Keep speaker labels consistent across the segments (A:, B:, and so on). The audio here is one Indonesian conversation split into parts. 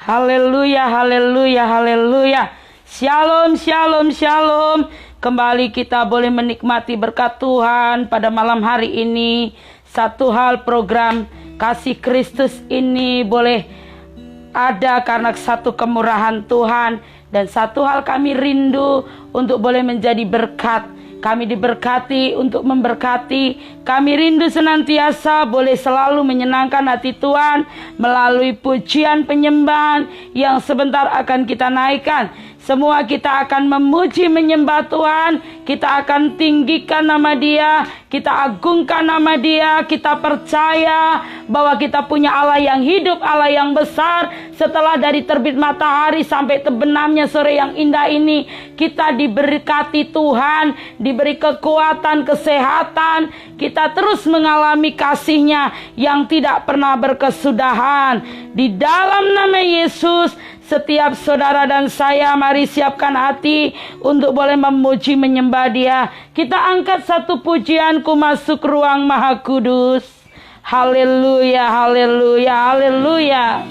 A: Haleluya, haleluya, haleluya. Shalom, shalom, shalom. Kembali kita boleh menikmati berkat Tuhan pada malam hari ini. Satu hal, program Kasih Kristus ini boleh ada karena satu kemurahan Tuhan. Dan satu hal, kami rindu untuk boleh menjadi berkat. Kami diberkati untuk memberkati. Kami rindu senantiasa boleh selalu menyenangkan hati Tuhan melalui pujian penyembahan yang sebentar akan kita naikkan. Semua kita akan memuji menyembah Tuhan. Kita akan tinggikan nama Dia. Kita agungkan nama Dia. Kita percaya bahwa kita punya Allah yang hidup, Allah yang besar. Setelah dari terbit matahari sampai terbenamnya sore yang indah ini, kita diberkati Tuhan, diberi kekuatan, kesehatan. Kita terus mengalami kasih-Nya yang tidak pernah berkesudahan. Di dalam nama Yesus, setiap saudara dan saya, mari siapkan hati untuk boleh memuji menyembah Dia. Kita angkat satu pujian, ku masuk ruang Maha Kudus. Haleluya, haleluya, haleluya.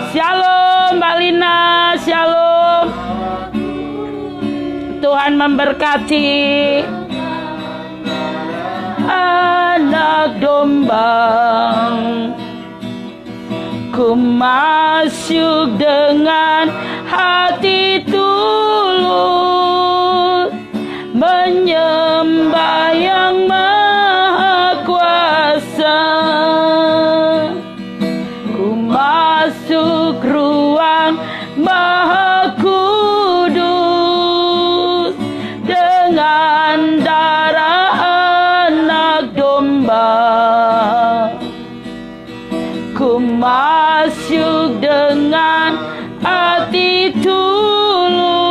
A: Shalom Mbak Lina, shalom. Tuhan memberkati. Anak domba, ku masuk dengan hati tulus, menyembah yang Maha Kuasa. Ku masuk ruang Maha Kudus dengan darah anak domba. Ku masuk dengan hati tulus,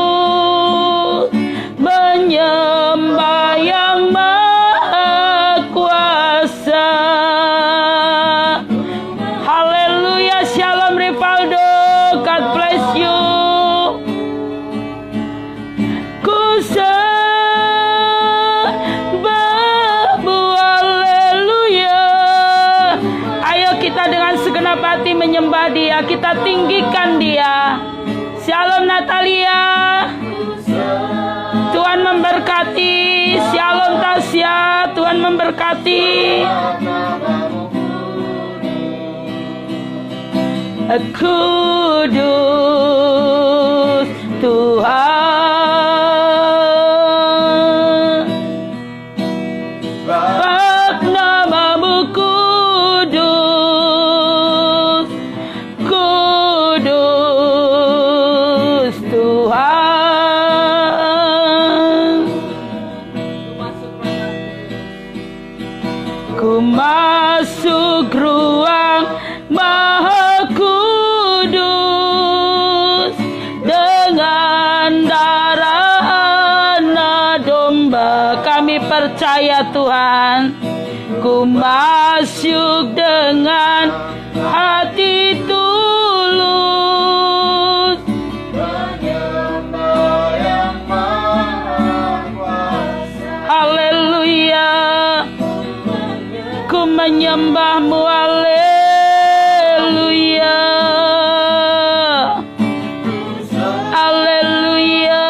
A: menyembah yang Maha Kuasa. Haleluya, shalom Rivaldo, God bless you. Ku sembahmu, haleluya. Ayo kita dengan segenap hati menyembah Dia, kita tinggikan Dia. Shalom Natalia, Tuhan memberkati. Shalom Tasya, Tuhan memberkati. Kudus Tuhan, bab namamu kudus, kudus Tuhan. Ku masuk ruang Maha Kudus dengan darah anak domba. Kami percaya Tuhan. Ku masuk dengan hati tulus, haleluya. Ku menyembahmu, haleluya, haleluya.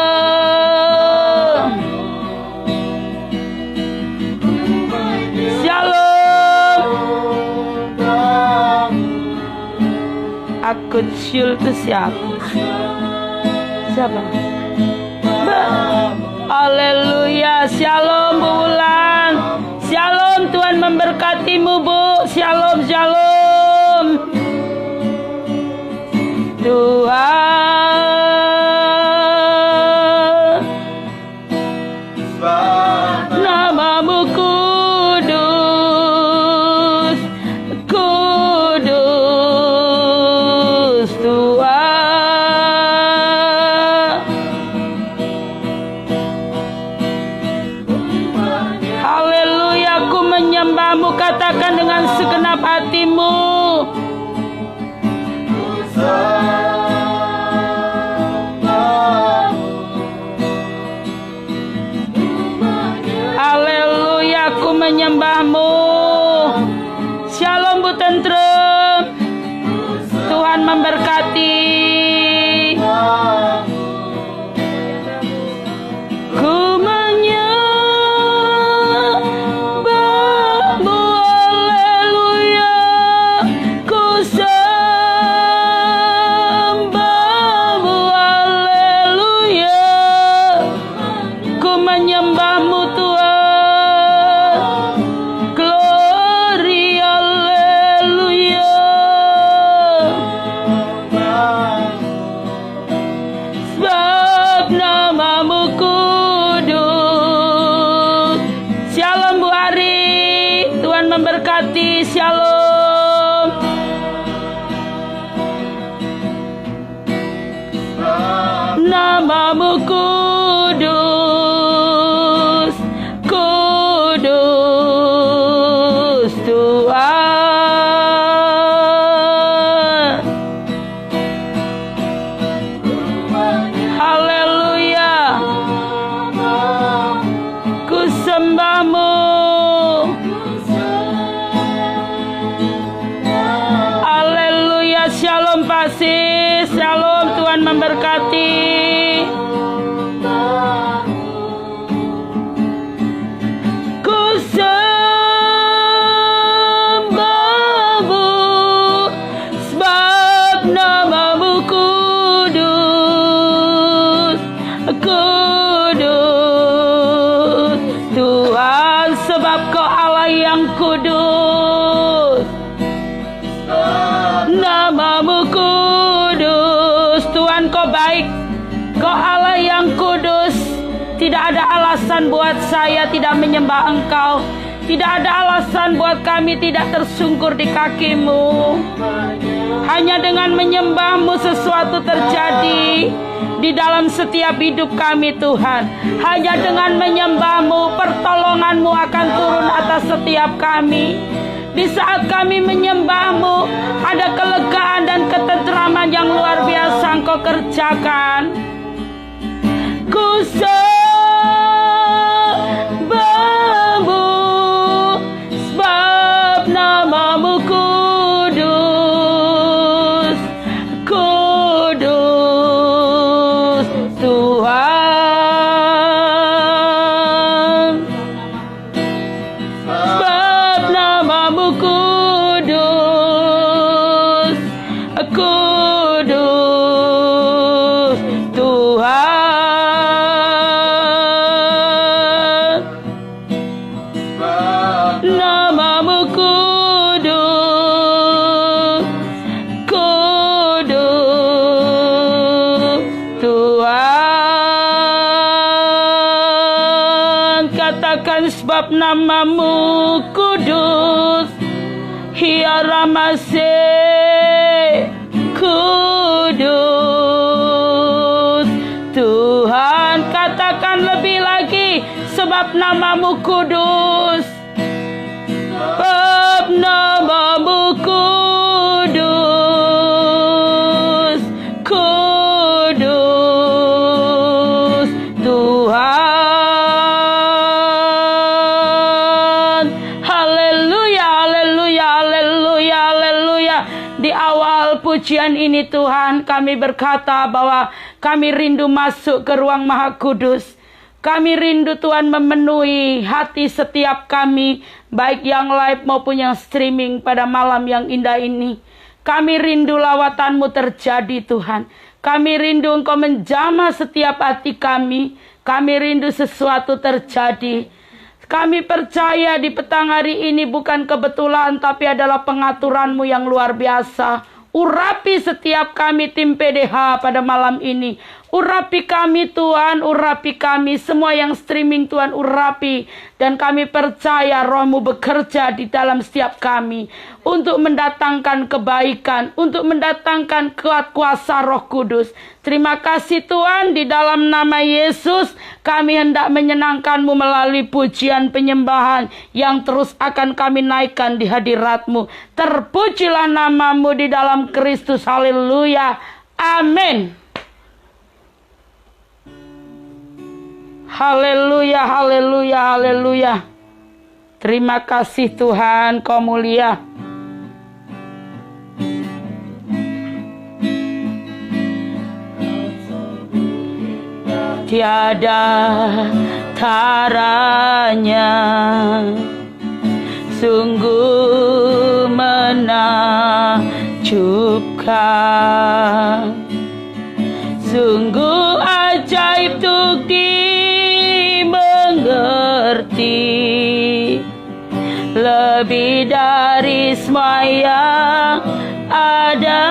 A: Shalom. Aku Syul itu siapa? Siapa? Haleluya. Shalom Bu Wulan. Shalom, Tuhan memberkatimu Bu. Shalom, shalom. Tuhan, namamu kudus, kudus Tuhan. Haleluya, ku menyembahmu, katakan dengan segenap hatimu. Haleluya, ku menyembahmu. Shalom Bu Tentrem, Tuhan memberkati. memberkati. Shalom. Namamu kudus, kudus Tuhan. Haleluya. Ku sembahmu. Haleluya. Shalom Pasir. Shalom, Tuhan memberkati. Ku sembahmu sebab namamu kudus, kudus Tuhan, sebab Kau Allah yang kudus. Namamu kudus Tuhan, Kau baik, Kau Allah yang kudus. Tidak ada alasan buat saya tidak menyembah Engkau. Tidak ada alasan buat kami tidak tersungkur di kaki-Mu. Hanya dengan menyembah-Mu sesuatu terjadi di dalam setiap hidup kami Tuhan. Hanya dengan menyembah-Mu pertolongan-Mu akan turun atas setiap kami. Di saat kami menyembah-Mu, ada kelegaan dan ketentraman yang luar biasa Engkau kerjakan. Ku sembahmu sebab namamu kudus, kudus Tuhan. Sebab namamu kudus, kudus Tuhan. Namamu kudus, kudus Tuhan. Katakan sebab namamu kudus, Hiaramase kudus Tuhan. Katakan lebih lagi, sebab namamu kudus, sebab namamu kudus, kudus Tuhan. Haleluya, haleluya, haleluya, haleluya. Di awal pujian ini Tuhan, kami berkata bahwa kami rindu masuk ke ruang Maha Kudus. Kami rindu Tuhan memenuhi hati setiap kami, baik yang live maupun yang streaming pada malam yang indah ini. Kami rindu lawatan-Mu terjadi Tuhan. Kami rindu Engkau menjamah setiap hati kami. Kami rindu sesuatu terjadi. Kami percaya di petang hari ini bukan kebetulan, tapi adalah pengaturan-Mu yang luar biasa. Urapi setiap kami tim PDH pada malam ini. Urapi kami Tuhan, urapi kami. Semua yang streaming Tuhan urapi. Dan kami percaya Roh-Mu bekerja di dalam setiap kami. Untuk mendatangkan kebaikan. Untuk mendatangkan kuasa Roh Kudus. Terima kasih Tuhan, di dalam nama Yesus kami hendak menyenangkan-Mu melalui pujian penyembahan yang terus akan kami naikkan di hadirat-Mu. Terpujilah nama-Mu di dalam Kristus. Haleluya. Amin. Haleluya, haleluya, haleluya. Terima kasih Tuhan, Kau mulia. Tiada taranya, sungguh menakjubkan, sungguh ajaib untuk dimengerti, lebih dari semua yang ada.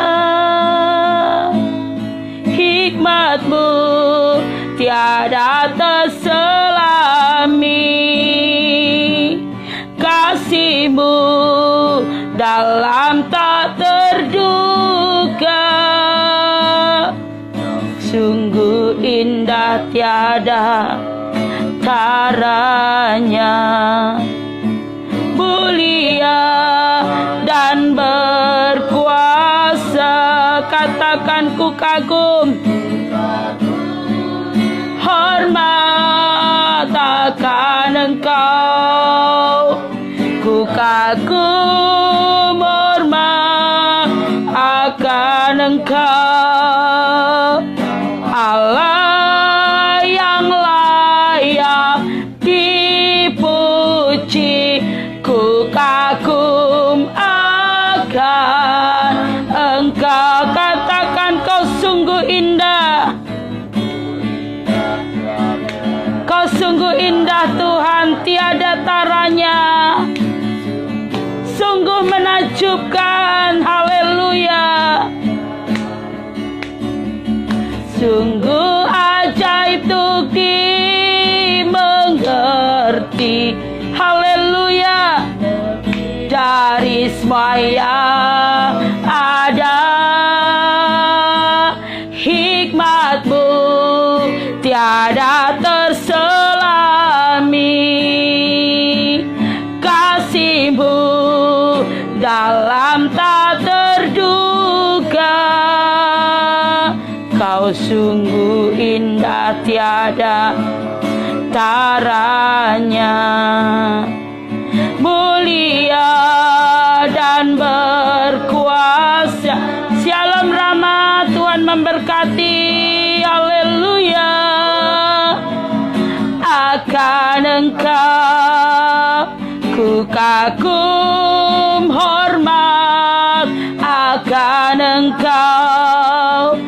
A: Hikmat-Mu tiada terselami, kasih-Mu dalam tak terduga. Sungguh indah tiada taranya, mulia dan berkuasa. Katakan ku kagum, hormat akan Engkau. Ku kagum, hormat akan Engkau. Allah yang layak dipuji, ku kagum akan Engkau. Katakan kau sungguh indah, kau sungguh indah Tuhan, tiada taranya. Sungguh menakjubkan, haleluya. Sungguh ajaib untuk dimengerti, haleluya. Dari semua yang ada, hikmat-Mu tiada terselami, kasih-Mu dalam tak terduga. Kau sungguh indah tiada taranya, mulia dan berkuasa. Shalom Rama, Tuhan memberkati, haleluya. Akan Engkau ku kagum, hormat akan Engkau.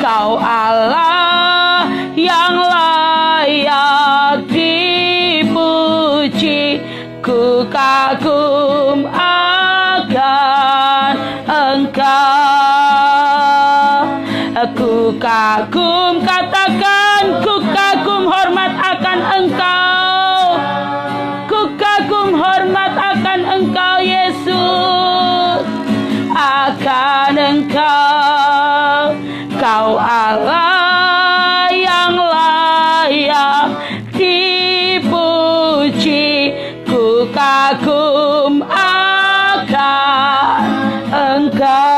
A: Kau Allah yang layak dipuji, ku kagum akan Engkau. Ku kagum, katakan ku kagum, hormat akan Engkau. Ku kagum, hormat akan Engkau Yesus, akan Engkau. Kau Allah yang layak dipuji, ku kagum akan Engkau.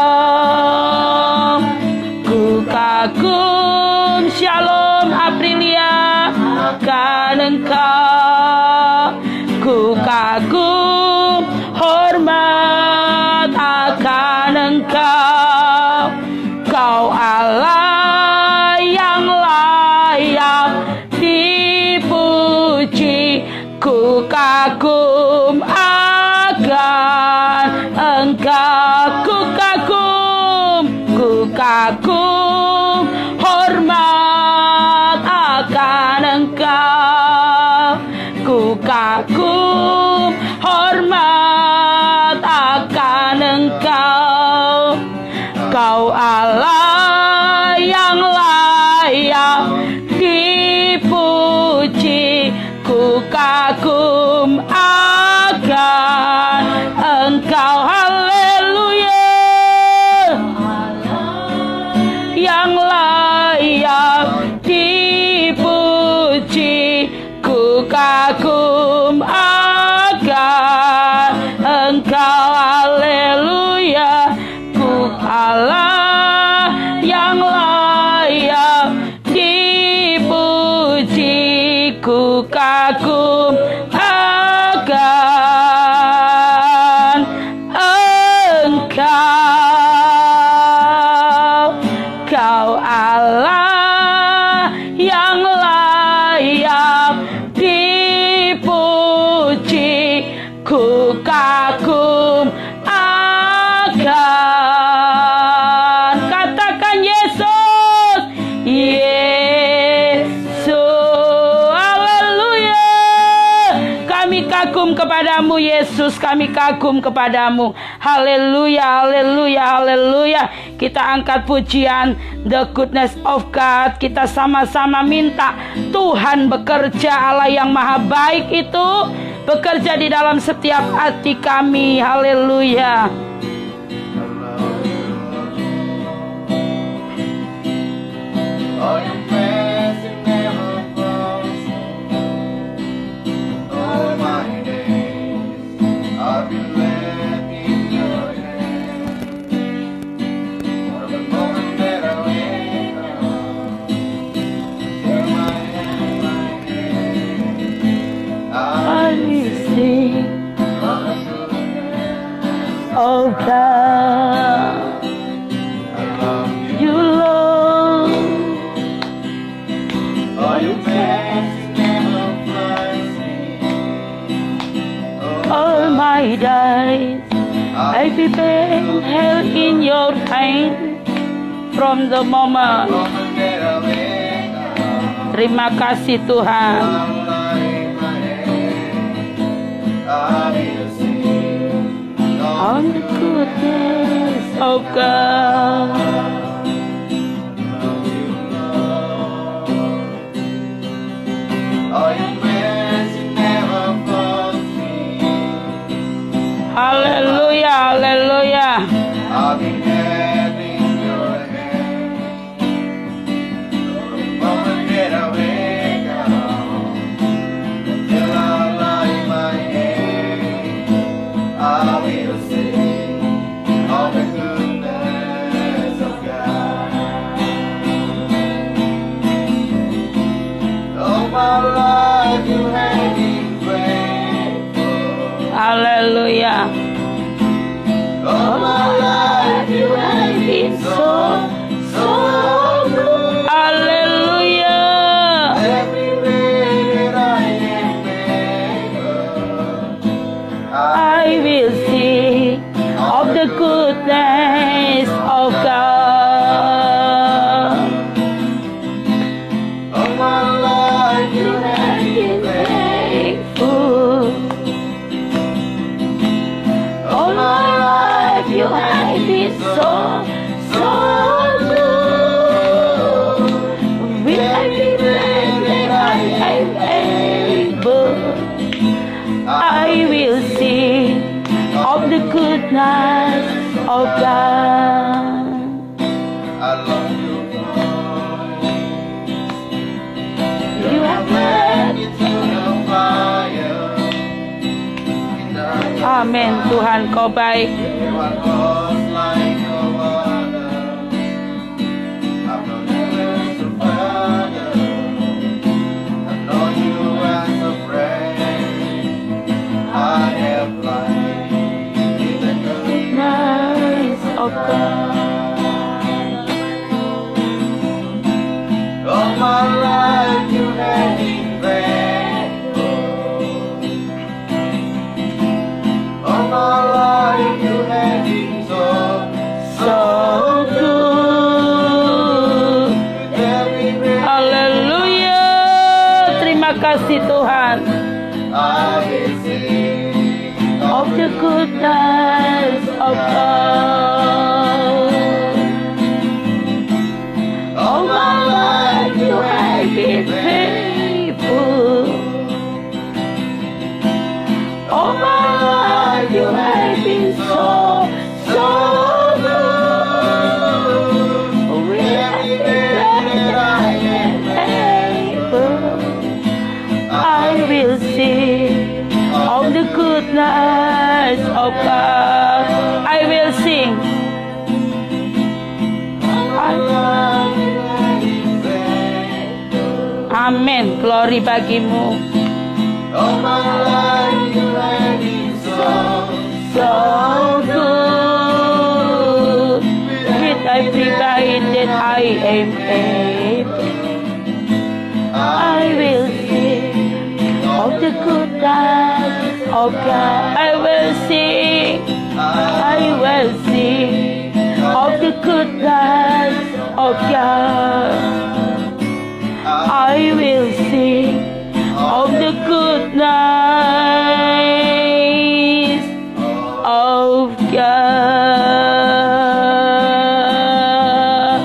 A: Ku kagum, shalom Aprilia, akan Engkau. Ku kagum, hormat akan Engkau. Kau Allah yang layak dipuji, ku kagum akan Engkau. Ku kagum, hormat akan Engkau. Ku kagum, hormat akan Engkau. Kau Allah yang layak dipuji, ku kagum akan Engkau, haleluya. Yang layak dipuji, ku kagum akan Engkau, haleluya. Allah yang layak dipuji, ku kagum akan Engkau. Kau Allah yang layak dipuji, ku kagum akan. Katakan Yesus, Yesus, haleluya. Kami kagum kepadamu Yesus, kami kagum kepadamu, haleluya, haleluya, haleluya. Kita angkat pujian The Goodness of God. Kita sama-sama minta Tuhan bekerja, Allah yang maha baik itu bekerja di dalam setiap hati kami. Haleluya.
B: Oh, your mercy never fails me. All my days I've been led in your hand. From the moment that I wake up till my end,
A: I will sing, oh God,
B: I love you.
A: you Lord.
B: Oh, your mercy never fails me.
A: All my days I've been held in your hand from the moment.
B: Moment that I wake up.
A: Terima kasih Tuhan. On the goodness of God. Haleluya, haleluya. Haleluya.
B: All my life you have been so good.
A: Haleluya.
B: Every day that I am thankful,
A: I will sing of the goodness of God.
B: all my life you have been
A: Faithful. All my life you have been so good. With every breath that I am able, I will sing of the goodness of God.
B: I love you,
A: You have led
B: me to the fire. In the
A: Amin. Tuhan kau baik.
B: You are close like no other. I've known you as a father. I've known you as a friend. I have life in the
A: Goodness of God.
B: all my life you have been faithful. All my life you have been so
A: good.
B: every breath
A: Haleluya. Terima kasih Tuhan.
B: I will sing
A: Of the goodness of God. All my life you have been faithful. All my life you have been so good. With every breath that I am able, I will sing of the goodness of God. I will sing. Amin. Glory bagimu.
B: all my life you have been so
A: good. With every breath that I am able, I will sing of the goodness of God. I will sing. I will sing of the goodness of God. I will sing of the goodness of God.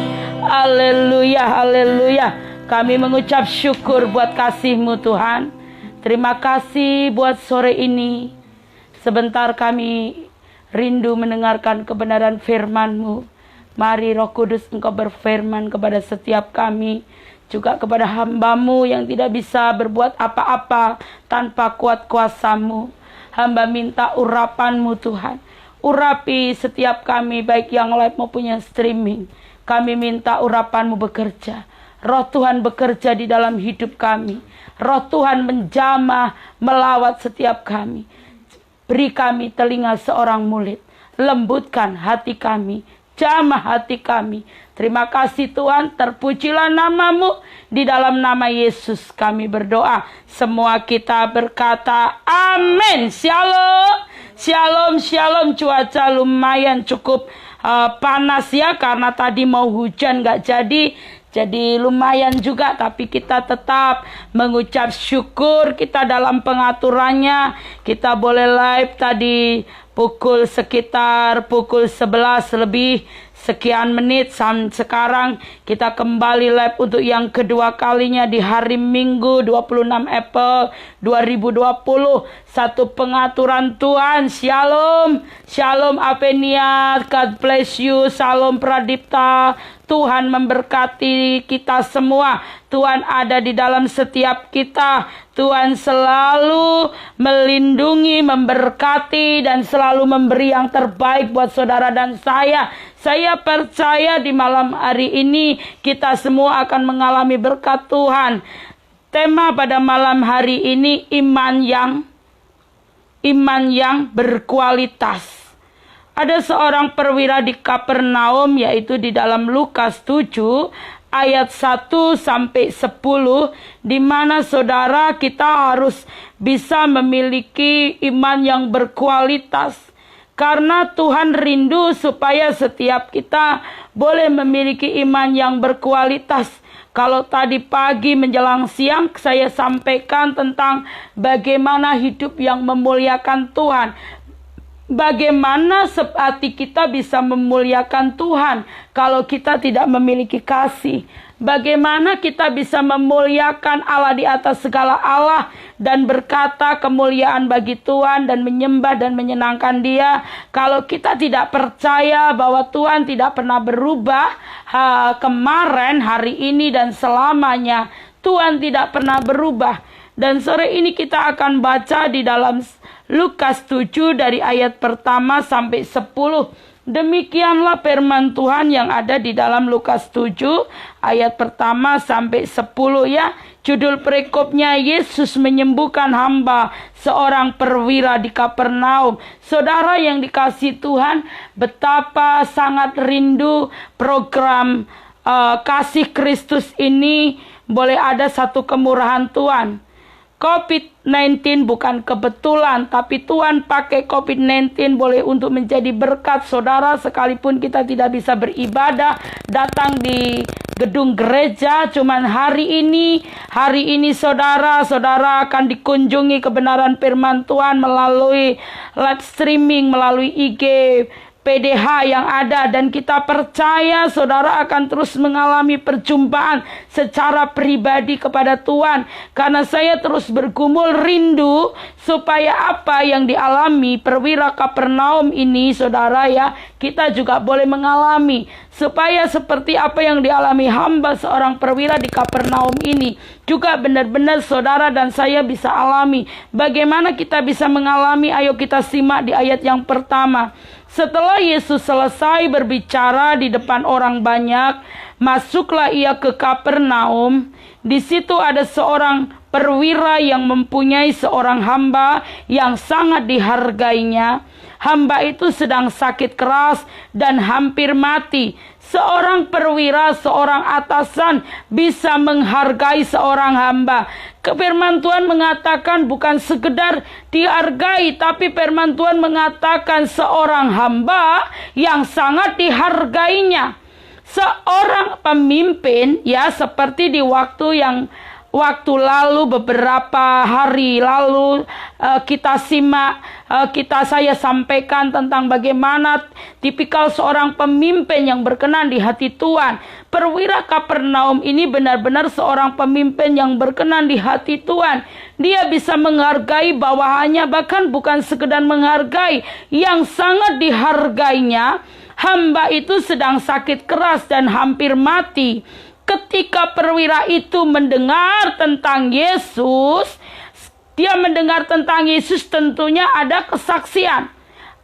A: Haleluya, haleluya. Kami mengucap syukur buat kasih-Mu Tuhan. Terima kasih buat sore ini. Sebentar kami rindu mendengarkan kebenaran firman-Mu. Mari Roh Kudus Engkau berfirman kepada setiap kami, juga kepada hamba-Mu yang tidak bisa berbuat apa-apa tanpa kuat kuasa-Mu. Hamba minta urapan-Mu Tuhan. Urapi setiap kami, baik yang live maupun yang streaming. Kami minta urapan-Mu bekerja. Roh Tuhan bekerja di dalam hidup kami. Roh Tuhan menjamah melawat setiap kami. Beri kami telinga seorang murid. Lembutkan hati kami. Jamah hati kami. Terima kasih Tuhan, terpujilah nama-Mu. Di dalam nama Yesus kami berdoa. Semua kita berkata amin. Shalom. Shalom, shalom. Cuaca lumayan cukup panas ya, karena tadi mau hujan gak jadi. Jadi lumayan juga, tapi kita tetap mengucap syukur. Kita dalam pengaturannya. Kita boleh live tadi sekitar pukul 11 lebih sekian menit. Sekarang kita kembali live untuk yang kedua kalinya di hari Minggu 26 April 2020. Satu pengaturan Tuhan. Shalom. Shalom Apenia. God bless you. Shalom Pradipta. Tuhan memberkati kita semua. Tuhan ada di dalam setiap kita. Tuhan selalu melindungi, memberkati, dan selalu memberi yang terbaik buat saudara dan saya. Saya percaya di malam hari ini kita semua akan mengalami berkat Tuhan. Tema pada malam hari ini iman yang berkualitas. Ada seorang perwira di Kapernaum, yaitu di dalam Lukas 7 ayat 1 sampai 10, di mana saudara kita harus bisa memiliki iman yang berkualitas. Karena Tuhan rindu supaya setiap kita boleh memiliki iman yang berkualitas. Kalau tadi pagi menjelang siang saya sampaikan tentang bagaimana hidup yang memuliakan Tuhan. Bagaimana hati kita bisa memuliakan Tuhan kalau kita tidak memiliki kasih? Bagaimana kita bisa memuliakan Allah di atas segala Allah dan berkata kemuliaan bagi Tuhan dan menyembah dan menyenangkan Dia kalau kita tidak percaya bahwa Tuhan tidak pernah berubah kemarin, hari ini, dan selamanya. Tuhan tidak pernah berubah. Dan sore ini kita akan baca di dalam Lukas 7 dari ayat pertama sampai 10. Demikianlah firman Tuhan yang ada di dalam Lukas 7 ayat pertama sampai 10 ya. Judul perikopnya Yesus menyembuhkan hamba seorang perwira di Kapernaum. Saudara yang dikasihi Tuhan, betapa sangat rindu program kasih Kristus ini boleh ada satu kemurahan Tuhan. COVID-19 bukan kebetulan, tapi Tuhan pakai COVID-19 boleh untuk menjadi berkat saudara, sekalipun kita tidak bisa beribadah, datang di gedung gereja. Cuman hari ini saudara akan dikunjungi kebenaran firman Tuhan melalui live streaming, melalui IG PDH yang ada, dan kita percaya saudara akan terus mengalami perjumpaan secara pribadi kepada Tuhan. Karena saya terus bergumul rindu supaya apa yang dialami perwira Kapernaum ini saudara ya, kita juga boleh mengalami. Supaya seperti apa yang dialami hamba seorang perwira di Kapernaum ini juga benar-benar saudara dan saya bisa alami. Bagaimana kita bisa mengalami? Ayo kita simak di ayat yang pertama. Setelah Yesus selesai berbicara di depan orang banyak, masuklah ia ke Kapernaum. Di situ ada seorang perwira yang mempunyai seorang hamba yang sangat dihargainya. Hamba itu sedang sakit keras dan hampir mati. Seorang perwira, seorang atasan bisa menghargai seorang hamba. Firman Tuhan mengatakan bukan sekedar dihargai, tapi firman Tuhan mengatakan seorang hamba yang sangat dihargainya. Seorang pemimpin ya, seperti di waktu yang waktu lalu, beberapa hari lalu, kita simak, saya sampaikan tentang bagaimana tipikal seorang pemimpin yang berkenan di hati Tuhan. Perwira Kapernaum ini benar-benar seorang pemimpin yang berkenan di hati Tuhan. Dia bisa menghargai bawahannya, bahkan bukan sekedar menghargai, yang sangat dihargainya. Hamba itu sedang sakit keras dan hampir mati. Ketika perwira itu mendengar tentang Yesus, dia mendengar tentang Yesus, tentunya ada kesaksian.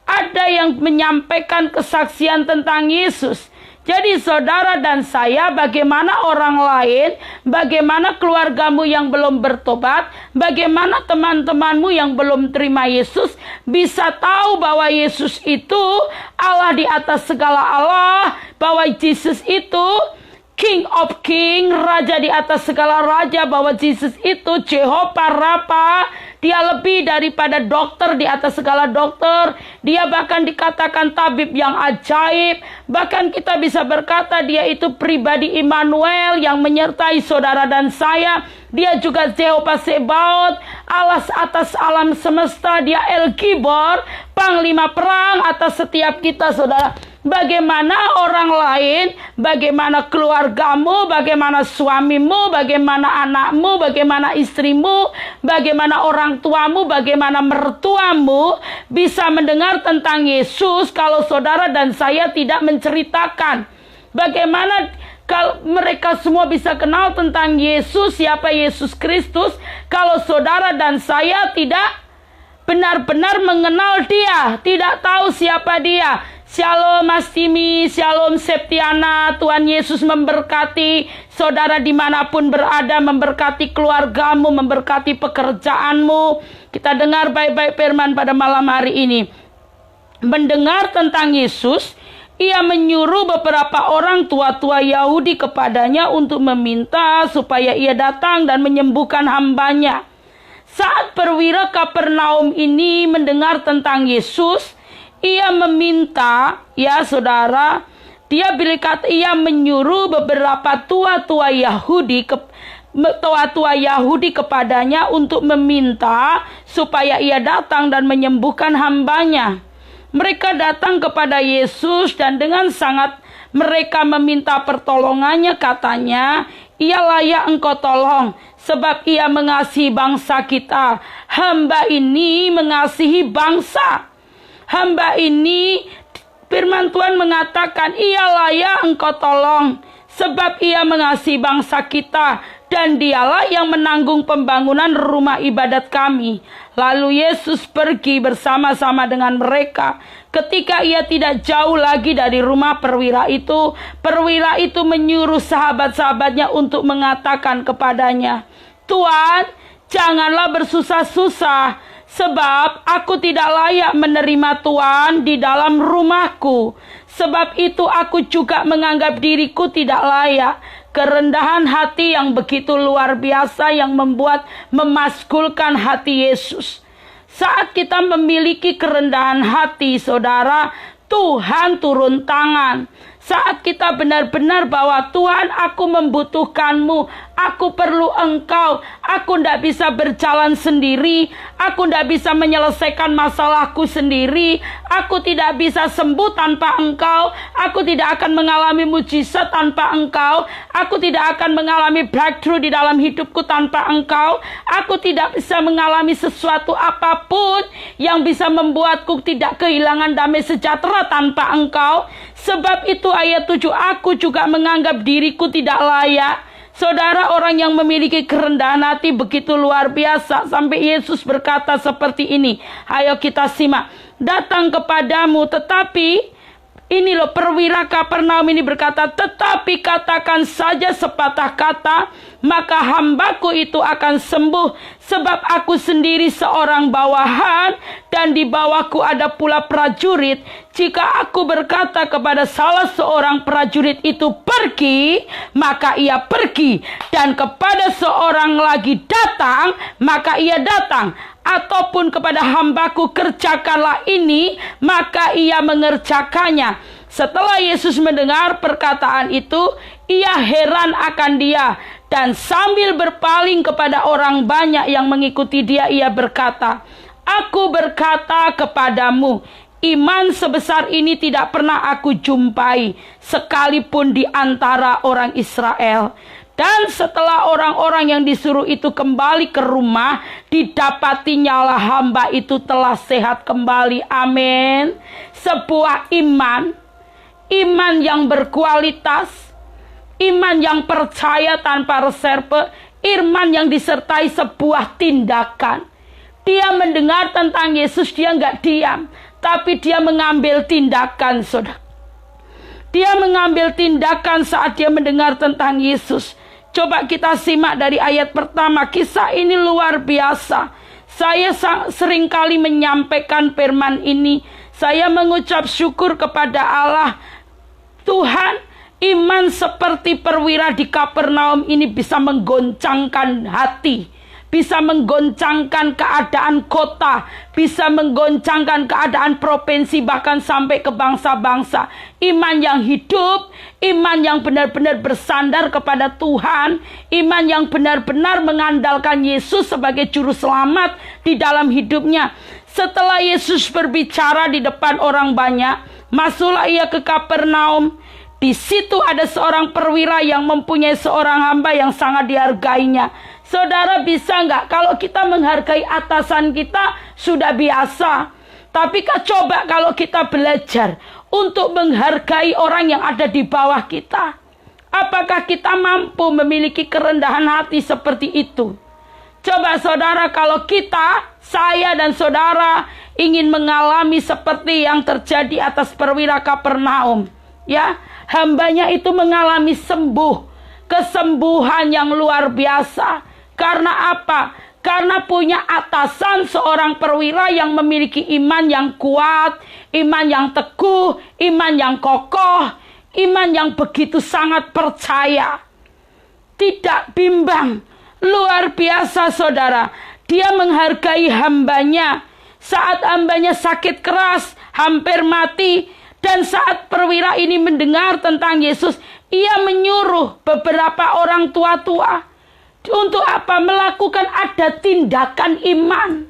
A: Ada yang menyampaikan kesaksian tentang Yesus. Jadi saudara dan saya, bagaimana orang lain, bagaimana keluargamu yang belum bertobat, bagaimana teman-temanmu yang belum terima Yesus, bisa tahu bahwa Yesus itu Allah di atas segala Allah, bahwa Yesus itu King of King, Raja di atas segala raja, bahwa Yesus itu Jehovah Rafa. Dia lebih daripada dokter di atas segala dokter. Dia bahkan dikatakan tabib yang ajaib. Bahkan kita bisa berkata dia itu pribadi Immanuel yang menyertai saudara dan saya. Dia juga Jehovah Sebaot, Allah atas alam semesta. Dia El Gibor, panglima perang atas setiap kita, saudara. Bagaimana orang lain, bagaimana keluargamu, bagaimana suamimu, bagaimana anakmu, bagaimana istrimu, bagaimana orang tuamu, bagaimana mertuamu bisa mendengar tentang Yesus kalau saudara dan saya tidak menceritakan. Bagaimana kalau mereka semua bisa kenal tentang Yesus, siapa Yesus Kristus, kalau saudara dan saya tidak benar-benar mengenal dia, tidak tahu siapa dia. Shalom Mas Timi, Shalom Septiana. Tuhan Yesus memberkati saudara dimanapun berada, memberkati keluargamu, memberkati pekerjaanmu. Kita dengar baik-baik firman pada malam hari ini. Mendengar tentang Yesus, ia menyuruh beberapa orang tua-tua Yahudi kepadanya untuk meminta supaya ia datang dan menyembuhkan hambanya. Saat perwira Kapernaum ini mendengar tentang Yesus, ia meminta, ya saudara, ia menyuruh beberapa tua-tua Yahudi kepadanya untuk meminta supaya ia datang dan menyembuhkan hambanya. Mereka datang kepada Yesus dan dengan sangat mereka meminta pertolongannya, katanya, ia layak engkau tolong sebab ia mengasihi bangsa kita. Hamba ini mengasihi bangsa. Hamba ini, firman Tuhan mengatakan, ia layak engkau tolong sebab ia mengasihi bangsa kita, dan dialah yang menanggung pembangunan rumah ibadat kami. Lalu Yesus pergi bersama-sama dengan mereka. Ketika ia tidak jauh lagi dari rumah perwira itu menyuruh sahabat-sahabatnya untuk mengatakan kepadanya, Tuhan, janganlah bersusah-susah, sebab aku tidak layak menerima Tuhan di dalam rumahku. Sebab itu aku juga menganggap diriku tidak layak. Kerendahan hati yang begitu luar biasa yang memaskulkan hati Yesus. Saat kita memiliki kerendahan hati, saudara, Tuhan turun tangan. Saat kita benar-benar bahwa Tuhan, aku membutuhkanmu, aku perlu engkau, aku tidak bisa berjalan sendiri, aku tidak bisa menyelesaikan masalahku sendiri, aku tidak bisa sembuh tanpa engkau, aku tidak akan mengalami mujizat tanpa engkau, aku tidak akan mengalami breakthrough di dalam hidupku tanpa engkau, aku tidak bisa mengalami sesuatu apapun yang bisa membuatku tidak kehilangan damai sejahtera tanpa engkau. Sebab itu ayat 7, aku juga menganggap diriku tidak layak. Saudara, orang yang memiliki kerendahan hati begitu luar biasa. Sampai Yesus berkata seperti ini. Ayo kita simak. Datang kepadamu, tetapi ini loh, perwira Kapernaum ini berkata, tetapi katakan saja sepatah kata, maka hambaku itu akan sembuh. Sebab aku sendiri seorang bawahan, dan di bawahku ada pula prajurit. Jika aku berkata kepada salah seorang prajurit itu pergi, maka ia pergi. Dan kepada seorang lagi datang, maka ia datang. Ataupun kepada hambaku kerjakanlah ini, maka ia mengerjakannya. Setelah Yesus mendengar perkataan itu, ia heran akan dia Dan sambil berpaling kepada orang banyak yang mengikuti dia, ia berkata, "Aku berkata kepadamu, iman sebesar ini tidak pernah aku jumpai, sekalipun di antara orang Israel." Dan setelah orang-orang yang disuruh itu kembali ke rumah, didapatinya hamba itu telah sehat kembali. Amin. Sebuah iman yang berkualitas, iman yang percaya tanpa reserve, iman yang disertai sebuah tindakan. Dia mendengar tentang Yesus, dia nggak diam, tapi dia mengambil tindakan, saudara. Dia mengambil tindakan saat dia mendengar tentang Yesus. Coba kita simak dari ayat pertama. Kisah ini luar biasa. Saya seringkali menyampaikan firman ini. Saya mengucap syukur kepada Allah. Tuhan, iman seperti perwira di Kapernaum ini bisa menggoncangkan hati, bisa menggoncangkan keadaan kota, bisa menggoncangkan keadaan provinsi, bahkan sampai ke bangsa-bangsa. Iman yang hidup, iman yang benar-benar bersandar kepada Tuhan, iman yang benar-benar mengandalkan Yesus sebagai juru selamat di dalam hidupnya. Setelah Yesus berbicara di depan orang banyak, masuklah ia ke Kapernaum. Di situ ada seorang perwira yang mempunyai seorang hamba yang sangat dihargainya. Saudara, bisa nggak kalau kita menghargai atasan kita sudah biasa. Tapi coba kalau kita belajar untuk menghargai orang yang ada di bawah kita. Apakah kita mampu memiliki kerendahan hati seperti itu? Coba saudara, kalau kita, saya dan saudara ingin mengalami seperti yang terjadi atas perwira Kapernaum. Ya, hambanya itu mengalami kesembuhan yang luar biasa. Karena apa? Karena punya atasan seorang perwira yang memiliki iman yang kuat, iman yang teguh, iman yang kokoh, iman yang begitu sangat percaya. Tidak bimbang. Luar biasa saudara. Dia menghargai hambanya. Saat hambanya sakit keras, hampir mati. Dan saat perwira ini mendengar tentang Yesus, ia menyuruh beberapa orang tua-tua untuk apa? Melakukan ada tindakan iman.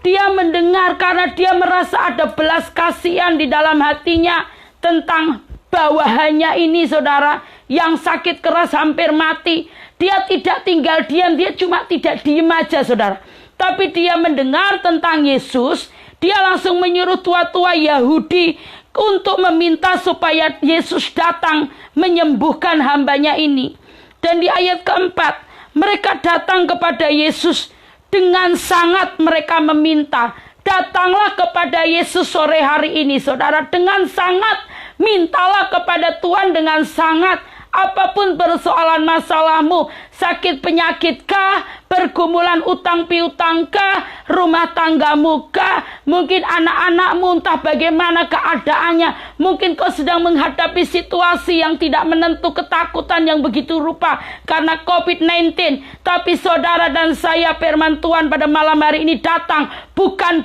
A: Dia mendengar karena dia merasa ada belas kasihan di dalam hatinya tentang bawahannya ini, saudara, yang sakit keras hampir mati. Dia tidak tinggal diam, dia cuma tidak diam aja, saudara. Tapi dia mendengar tentang Yesus, dia langsung menyuruh tua-tua Yahudi untuk meminta supaya Yesus datang menyembuhkan hambanya ini. Dan di ayat keempat, mereka datang kepada Yesus dengan sangat mereka meminta. Datanglah kepada Yesus sore hari ini, saudara, dengan sangat. Mintalah kepada Tuhan dengan sangat. Apapun persoalan masalahmu, sakit penyakitkah, pergumulan utang piutangkah, rumah tanggamu kah, mungkin anak-anakmu entah bagaimana keadaannya, mungkin kau sedang menghadapi situasi yang tidak menentu, ketakutan yang begitu rupa karena COVID-19. Tapi saudara dan saya, firman Tuhan pada malam hari ini datang bukan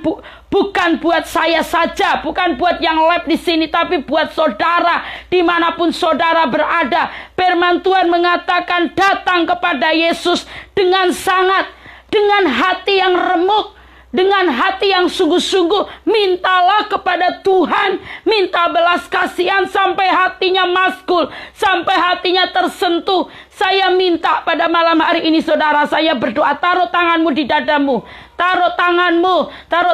A: buat saya saja, bukan buat yang live di sini, tapi buat saudara dimanapun saudara berada. Firman Tuhan mengatakan datang kepada Yesus dengan sangat, dengan hati yang remuk, dengan hati yang sungguh-sungguh. Mintalah kepada Tuhan, minta belas kasihan sampai hatinya maskul, sampai hatinya tersentuh. Saya minta pada malam hari ini, saudara, saya berdoa, taruh tanganmu di dadamu. Taruh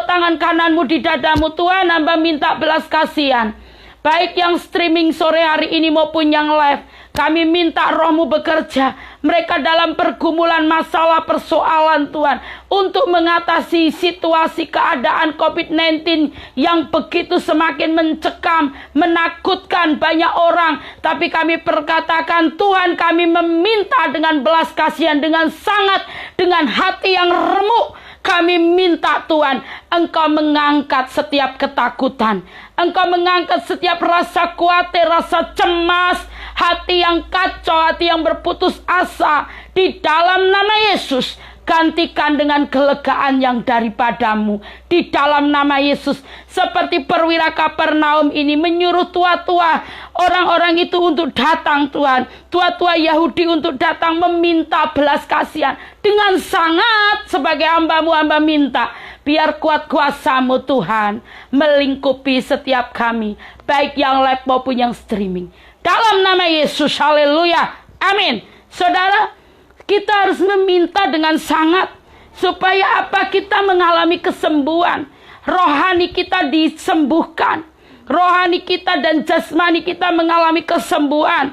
A: tangan kananmu di dadamu. Tuhan, hamba minta belas kasihan. Baik yang streaming sore hari ini maupun yang live. Kami minta Roh-Mu bekerja. Mereka dalam pergumulan masalah persoalan Tuhan. Untuk mengatasi situasi keadaan COVID-19 yang begitu semakin mencekam, menakutkan banyak orang. Tapi kami perkatakan, Tuhan, kami meminta dengan belas kasihan, dengan sangat, dengan hati yang remuk. Kami minta Tuhan, Engkau mengangkat setiap ketakutan. Engkau mengangkat setiap rasa khawatir, rasa cemas, hati yang kacau, hati yang berputus asa. Di dalam nama Yesus, gantikan dengan kelegaan yang daripadamu. Di dalam nama Yesus, seperti perwira Kapernaum ini menyuruh tua-tua orang-orang itu untuk datang Tuhan. Tua-tua Yahudi untuk datang meminta belas kasihan. Dengan sangat sebagai hamba-Mu, hamba minta, biar kuat kuasa-Mu Tuhan melingkupi setiap kami, baik yang live maupun yang streaming. Dalam nama Yesus, haleluya, amin. Saudara, kita harus meminta dengan sangat supaya apa? Kita mengalami kesembuhan. Rohani kita disembuhkan. Rohani kita dan jasmani kita mengalami kesembuhan.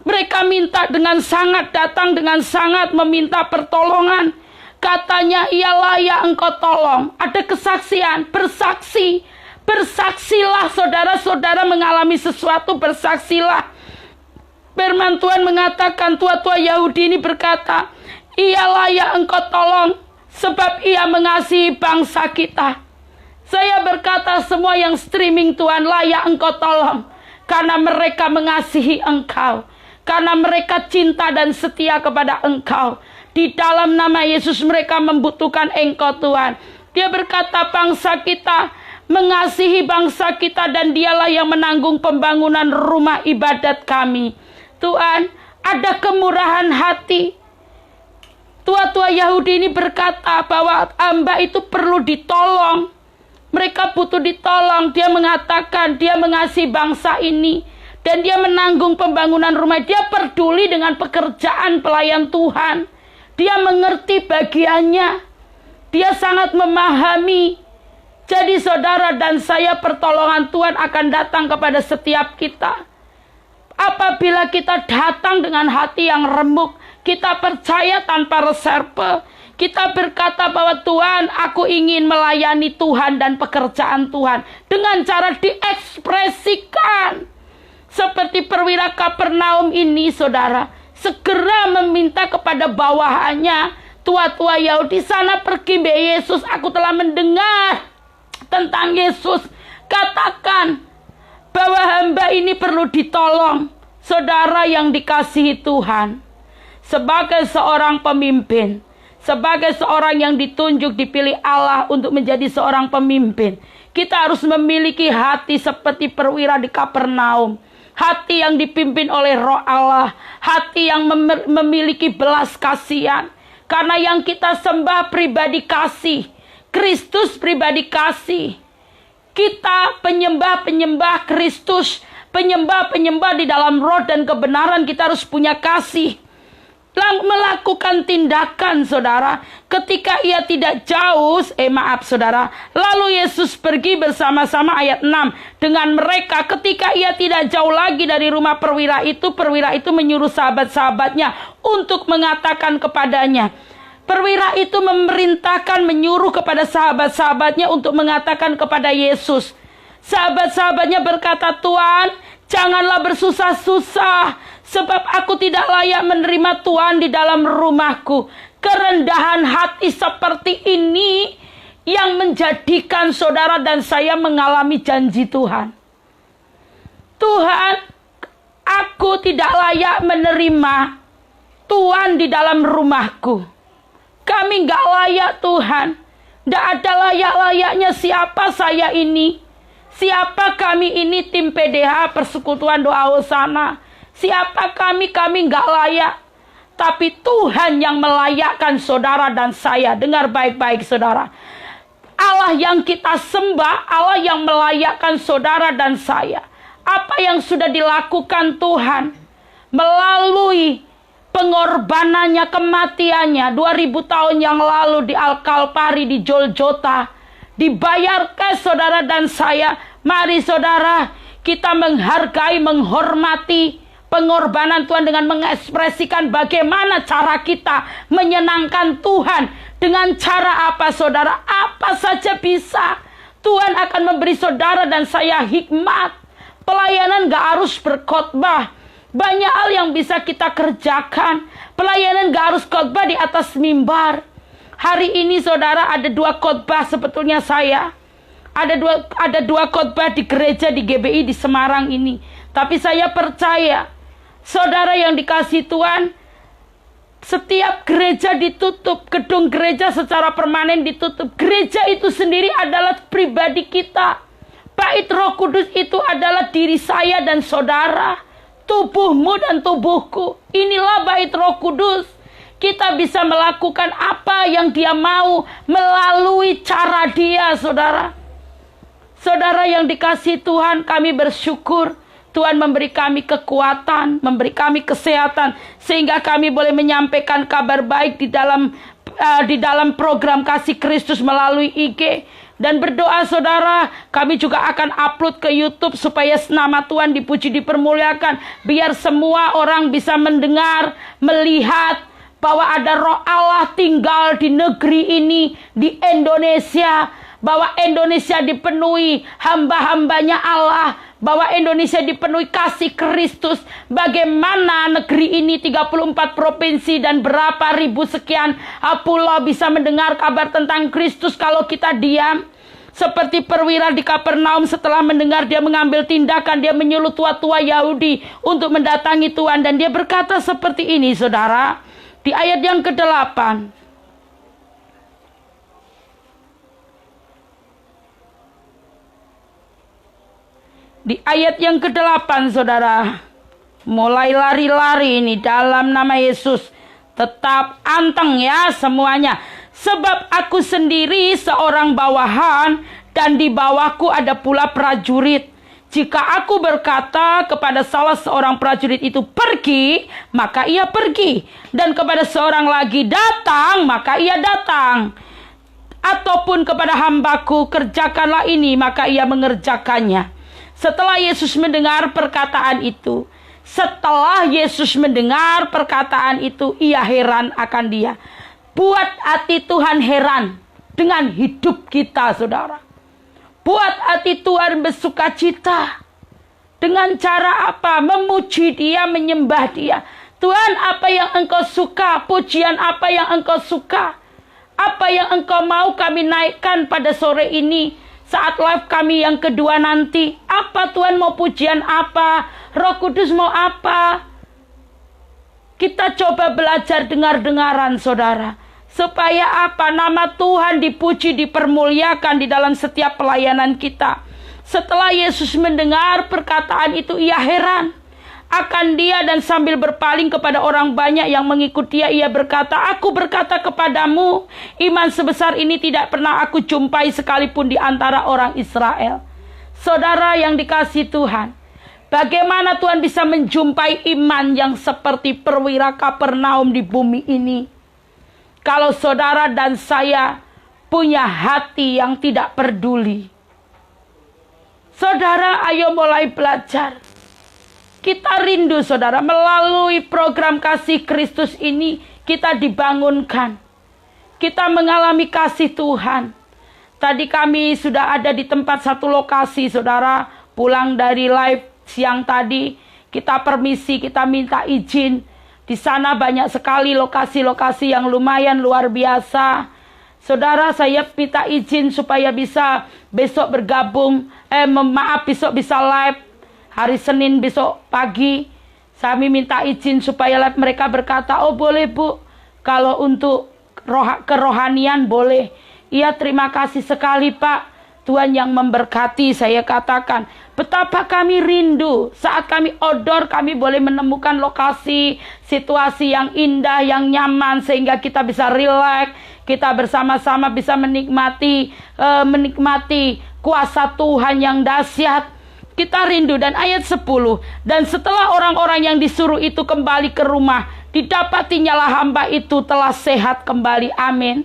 A: Mereka minta dengan sangat, datang dengan sangat meminta pertolongan. Katanya, ia layak engkau tolong. Ada kesaksian, bersaksi. Bersaksilah saudara-saudara mengalami sesuatu, bersaksilah. Firman Tuhan mengatakan, tua-tua Yahudi ini berkata, ia layak engkau tolong sebab ia mengasihi bangsa kita. Saya berkata, semua yang streaming Tuhan, layak engkau tolong karena mereka mengasihi engkau, karena mereka cinta dan setia kepada engkau. Di dalam nama Yesus mereka membutuhkan engkau Tuhan. Dia berkata, bangsa kita mengasihi bangsa kita dan dialah yang menanggung pembangunan rumah ibadat kami. Tuhan, ada kemurahan hati. Tua-tua Yahudi ini berkata bahwa hamba itu perlu ditolong. Mereka butuh ditolong. Dia mengatakan dia mengasihi bangsa ini. Dan dia menanggung pembangunan rumah. Dia peduli dengan pekerjaan pelayan Tuhan. Dia mengerti bagiannya. Dia sangat memahami. Jadi saudara dan saya, pertolongan Tuhan akan datang kepada setiap kita. Apabila kita datang dengan hati yang remuk, kita percaya tanpa reserve, kita berkata bahwa Tuhan, aku ingin melayani Tuhan dan pekerjaan Tuhan dengan cara diekspresikan. Seperti perwira Kapernaum ini, saudara, segera meminta kepada bawahannya, tua-tua Yahudi, sana pergi be Yesus, aku telah mendengar tentang Yesus. Katakan bahwa hamba ini perlu ditolong. Saudara yang dikasihi Tuhan, sebagai seorang pemimpin, sebagai seorang yang ditunjuk, dipilih Allah untuk menjadi seorang pemimpin, kita harus memiliki hati seperti perwira di Kapernaum. Hati yang dipimpin oleh Roh Allah, hati yang memiliki belas kasihan. Karena yang kita sembah pribadi kasih, Kristus pribadi kasih. Kita penyembah-penyembah Kristus, penyembah-penyembah di dalam roh dan kebenaran, kita harus punya kasih. Melakukan tindakan, saudara, ketika ia tidak jauh, saudara, lalu Yesus pergi bersama-sama, ayat 6, dengan mereka. Ketika ia tidak jauh lagi dari rumah perwira itu menyuruh sahabat-sahabatnya untuk mengatakan kepadanya. Perwira itu memerintahkan, menyuruh kepada sahabat-sahabatnya untuk mengatakan kepada Yesus. Sahabat-sahabatnya berkata, Tuhan, janganlah bersusah-susah, sebab aku tidak layak menerima Tuhan di dalam rumahku. Kerendahan hati seperti ini yang menjadikan saudara dan saya mengalami janji Tuhan. Tuhan, aku tidak layak menerima Tuhan di dalam rumahku. Kami gak layak Tuhan. Gak ada layak-layaknya siapa saya ini. Siapa kami ini, tim PDH Persekutuan Doa Hosana. Siapa kami gak layak. Tapi Tuhan yang melayakkan saudara dan saya. Dengar baik-baik saudara. Allah yang kita sembah, Allah yang melayakkan saudara dan saya. Apa yang sudah dilakukan Tuhan melalui pengorbanannya, kematiannya 2000 tahun yang lalu di Al-Kalpari, di Golgota, dibayarkan saudara dan saya. Mari saudara, kita menghargai, menghormati pengorbanan Tuhan dengan mengekspresikan bagaimana cara kita menyenangkan Tuhan. Dengan cara apa saudara? Apa saja bisa. Tuhan akan memberi saudara dan saya hikmat. Pelayanan gak harus berkhotbah. Banyak hal yang bisa kita kerjakan. Pelayanan gak harus khotbah di atas mimbar. Hari ini saudara ada 2 khotbah sebetulnya saya. Ada dua khotbah di gereja di GBI di Semarang ini. Tapi saya percaya saudara yang dikasihi Tuhan, Setiap gereja ditutup, gedung gereja secara permanen ditutup. Gereja itu sendiri adalah pribadi kita. Bait Roh Kudus itu adalah diri saya dan saudara, tubuhmu dan tubuhku. Inilah bait Roh Kudus. Kita bisa melakukan apa yang Dia mau melalui cara Dia, saudara. Saudara yang dikasihi Tuhan, kami bersyukur Tuhan memberi kami kekuatan, memberi kami kesehatan, sehingga kami boleh menyampaikan kabar baik di dalam program Kasih Kristus melalui IG. Dan berdoa saudara, kami juga akan upload ke YouTube supaya nama Tuhan dipuji, dipermuliakan. Biar semua orang bisa mendengar, melihat bahwa ada Roh Allah tinggal di negeri ini, di Indonesia. Bahwa Indonesia dipenuhi hamba-hambanya Allah, bahwa Indonesia dipenuhi kasih Kristus. Bagaimana negeri ini 34 provinsi dan berapa ribu sekian pulau bisa mendengar kabar tentang Kristus kalau kita diam? Seperti perwira di Kapernaum, setelah mendengar dia mengambil tindakan, dia menyuruh tua-tua Yahudi untuk mendatangi Tuhan. Dan dia berkata seperti ini, saudara, di ayat yang ke-8. Di ayat yang ke-8, saudara, mulai lari-lari ini dalam nama Yesus. Tetap anteng ya semuanya. Sebab aku sendiri seorang bawahan, dan di bawahku ada pula prajurit. Jika aku berkata kepada salah seorang prajurit itu pergi, maka ia pergi. Dan kepada seorang lagi datang, maka ia datang. Ataupun kepada hambaku kerjakanlah ini, maka ia mengerjakannya. Setelah Yesus mendengar perkataan itu, ia heran akan dia. Buat hati Tuhan heran dengan hidup kita, saudara. Buat hati Tuhan bersukacita. Dengan cara apa? Memuji Dia, menyembah Dia. Tuhan, apa yang Engkau suka? Pujian apa yang Engkau suka? Apa yang Engkau mau kami naikkan pada sore ini? Saat live kami yang kedua nanti, apa Tuhan mau pujian apa? Roh Kudus mau apa? Kita coba belajar dengar-dengaran, saudara. Supaya apa? Nama Tuhan dipuji, dipermuliakan di dalam setiap pelayanan kita. Setelah Yesus mendengar perkataan itu, ia heran akan dia, dan sambil berpaling kepada orang banyak yang mengikuti dia, ia berkata, aku berkata kepadamu, iman sebesar ini tidak pernah aku jumpai sekalipun di antara orang Israel. Saudara yang dikasihi Tuhan, bagaimana Tuhan bisa menjumpai iman yang seperti perwira Kapernaum di bumi ini? Kalau saudara dan saya punya hati yang tidak peduli. Saudara, ayo mulai belajar. Kita rindu, saudara, melalui program Kasih Kristus ini kita dibangunkan. Kita mengalami kasih Tuhan. Tadi kami sudah ada di tempat satu lokasi, saudara. Pulang dari live siang tadi, kita permisi, kita minta izin. Di sana banyak sekali lokasi-lokasi yang lumayan luar biasa. Saudara, saya minta izin supaya bisa besok bergabung. Besok bisa live. Hari Senin besok pagi, kami minta izin supaya mereka berkata, oh boleh Bu, kalau untuk kerohanian boleh. Iya, terima kasih sekali Pak, Tuhan yang memberkati. Saya katakan, betapa kami rindu saat kami outdoor, kami boleh menemukan lokasi, situasi yang indah, yang nyaman, sehingga kita bisa relax, kita bersama-sama bisa menikmati kuasa Tuhan yang dahsyat. Kita rindu. Dan ayat 10, dan setelah orang-orang yang disuruh itu kembali ke rumah, didapatinya hamba itu telah sehat kembali. Amin.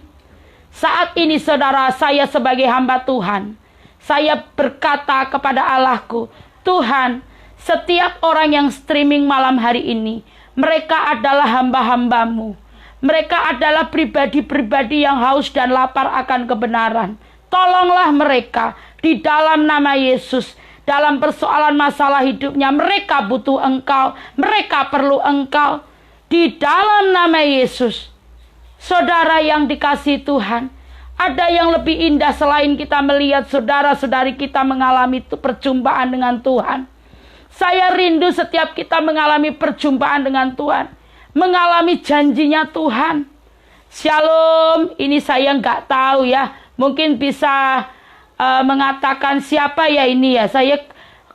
A: Saat ini saudara, saya sebagai hamba Tuhan, saya berkata kepada Allahku, Tuhan, setiap orang yang streaming malam hari ini, mereka adalah hamba-hambamu. Mereka adalah pribadi-pribadi yang haus dan lapar akan kebenaran. Tolonglah mereka di dalam nama Yesus. Dalam persoalan masalah hidupnya, mereka butuh Engkau. Mereka perlu Engkau. Di dalam nama Yesus. Saudara yang dikasihi Tuhan, ada yang lebih indah selain kita melihat saudara-saudari kita mengalami perjumpaan dengan Tuhan. Saya rindu setiap kita mengalami perjumpaan dengan Tuhan. mengalami janjinya Tuhan. Shalom, ini saya nggak tahu ya. Mungkin bisa mengatakan siapa ya ini ya. Saya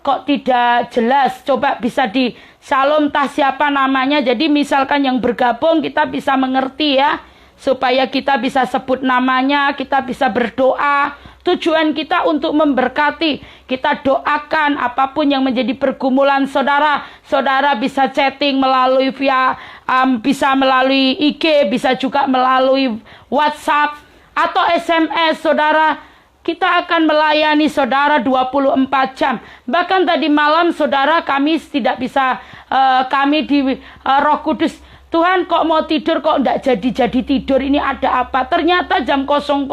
A: kok tidak jelas. Coba bisa di Shalom tah siapa namanya. Jadi misalkan yang bergabung kita bisa mengerti ya. Supaya kita bisa sebut namanya, kita bisa berdoa. Tujuan kita untuk memberkati. Kita doakan apapun yang menjadi pergumulan saudara. Saudara bisa chatting melalui bisa melalui IG, bisa juga melalui WhatsApp atau SMS. Saudara, kita akan melayani saudara 24 jam. Bahkan tadi malam saudara kami tidak bisa, kami di Roh Kudus, Tuhan kok mau tidur kok enggak jadi tidur, ini ada apa? Ternyata jam 00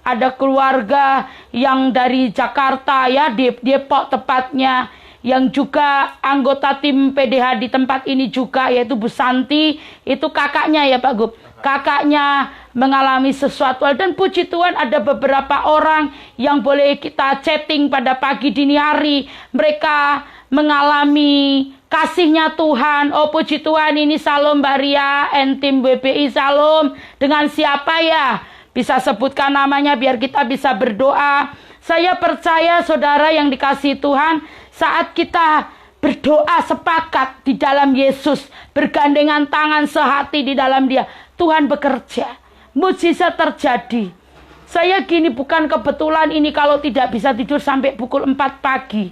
A: ada keluarga yang dari Jakarta ya, di Depok tepatnya, yang juga anggota tim PDH di tempat ini juga, yaitu Bu Santi. Itu kakaknya ya Pak Gub. Kakaknya mengalami sesuatu. Dan puji Tuhan ada beberapa orang yang boleh kita chatting pada pagi dini hari. Mereka mengalami kasihnya Tuhan. Oh puji Tuhan, ini Salam Baria and tim WPI Salam. Dengan siapa ya? Bisa sebutkan namanya biar kita bisa berdoa. Saya percaya saudara yang dikasihi Tuhan, saat kita berdoa sepakat di dalam Yesus, bergandengan tangan sehati di dalam Dia, Tuhan bekerja, mukjizat terjadi. Saya gini, bukan kebetulan ini kalau tidak bisa tidur sampai pukul 4 pagi.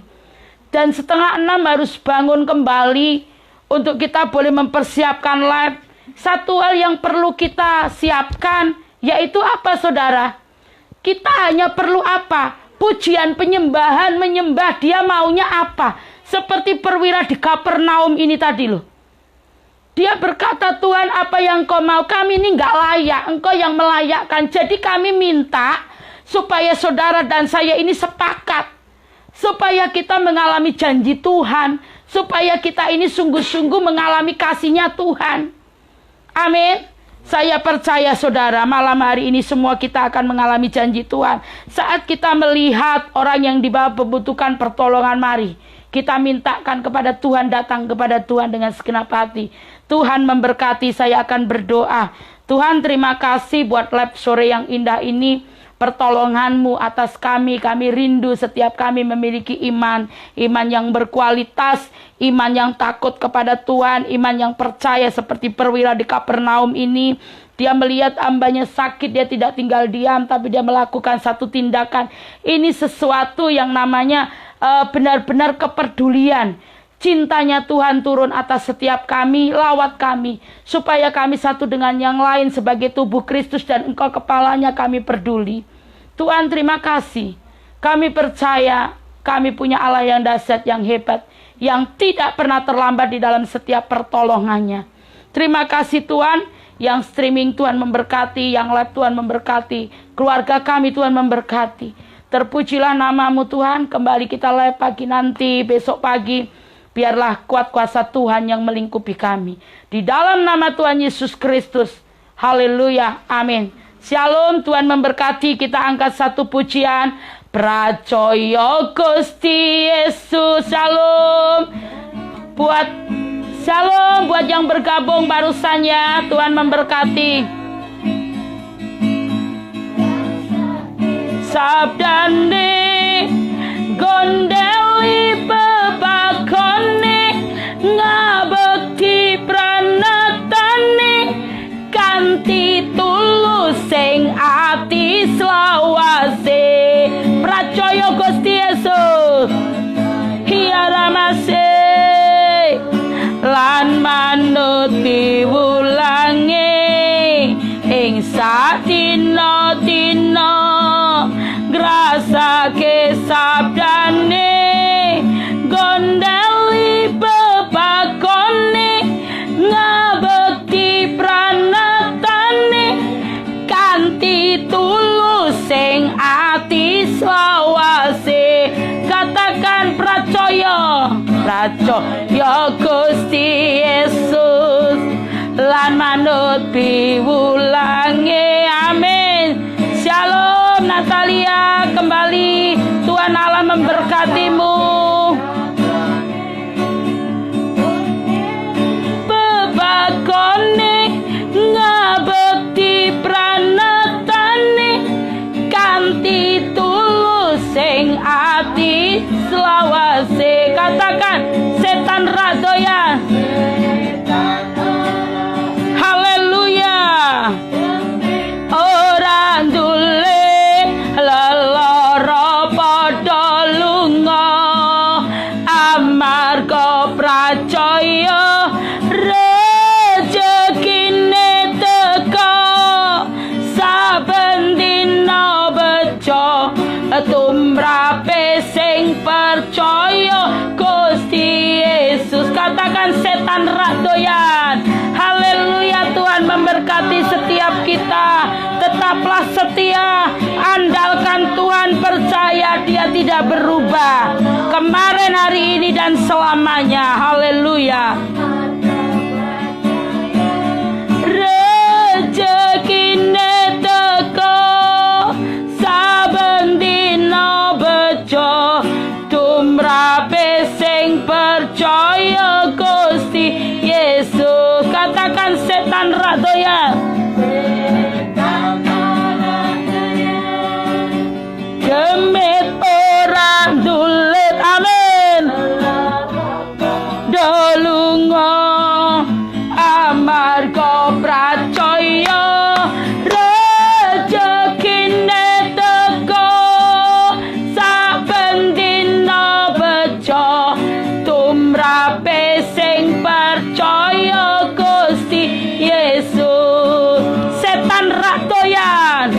A: Dan 5:30 harus bangun kembali untuk kita boleh mempersiapkan live. Satu hal yang perlu kita siapkan, yaitu apa saudara? Kita hanya perlu apa? Pujian, penyembahan, menyembah. Dia maunya apa? Seperti perwira di Kapernaum ini tadi loh. Dia berkata, Tuhan apa yang kau mau? Kami ini nggak layak, engkau yang melayakkan. Jadi kami minta supaya saudara dan saya ini sepakat. Supaya kita mengalami janji Tuhan. Supaya kita ini sungguh-sungguh mengalami kasihnya Tuhan. Amin. Saya percaya saudara, malam hari ini semua kita akan mengalami janji Tuhan. Saat kita melihat orang yang di bawah membutuhkan pertolongan, mari kita mintakan kepada Tuhan, datang kepada Tuhan dengan segenap hati. Tuhan memberkati, saya akan berdoa. Tuhan terima kasih buat live sore yang indah ini. Pertolongan-Mu atas kami rindu setiap kami memiliki iman yang berkualitas, iman yang takut kepada Tuhan, iman yang percaya seperti perwira di Kapernaum ini. Dia melihat hambanya sakit, dia tidak tinggal diam, tapi dia melakukan satu tindakan. Ini sesuatu yang namanya benar-benar kepedulian. Cintanya Tuhan turun atas setiap kami, lawat kami, supaya kami satu dengan yang lain sebagai tubuh Kristus dan Engkau kepalanya, kami peduli. Tuhan terima kasih, kami percaya kami punya Allah yang dahsyat, yang hebat, yang tidak pernah terlambat di dalam setiap pertolongannya. Terima kasih Tuhan, yang streaming Tuhan memberkati, yang live Tuhan memberkati, keluarga kami Tuhan memberkati. Terpujilah nama-Mu Tuhan. Kembali kita live pagi nanti, besok pagi. Biarlah kuat kuasa Tuhan yang melingkupi kami. Di dalam nama Tuhan Yesus Kristus. Haleluya. Amin. Shalom. Tuhan memberkati. Kita angkat satu pujian. Percaya Gusti Yesus. Shalom. Shalom buat yang bergabung barusannya. Tuhan memberkati. Sabdane gondeli bebakone ngabekti pranatane kanthi tulus sing ati selawase. Percaya Gusti Yesus hiaramase lan manut diwulange ing sadina-dina grasake sabdane gondeli bebakone ngabekti pranatane kanthi tulus sing ati selawase. Katakan percaya Gusti Yesus lan manut piwulange. Amin. Shalom Natalia, kembali Tuhan Allah memberkatimu. Bebak tidak berubah, kemarin, hari ini, dan selamanya. Haleluya. Rezekine teko saben dina bejo, tumrape sing percaya Gusti Yesus. Katakan setan rak doyan. Demit orang dulit, amin. Dolungo amarga pracaya, rezekine teko saben dina bejo, tumrape sing percaya Gusti Yesus. Setan rak doyan.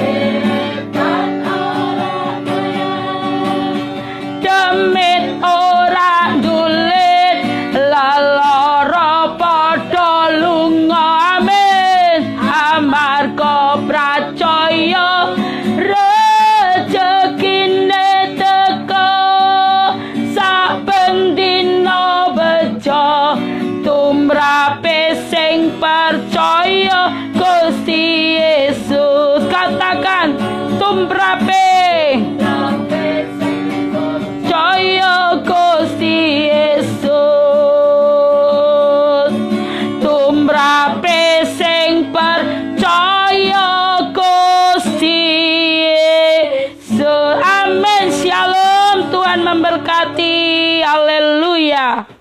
A: Demit ora dulit, laloro padha lunga, amin. Amarga pracaya, rezekine teko saben dina bejo, tumrape sing percaya Gusti Yesus. Katakan tumrape percaya Gusti Yesus, tumrape sing percaya Gusti Yesus. Amin. Shalom. Tuhan memberkati. Haleluya.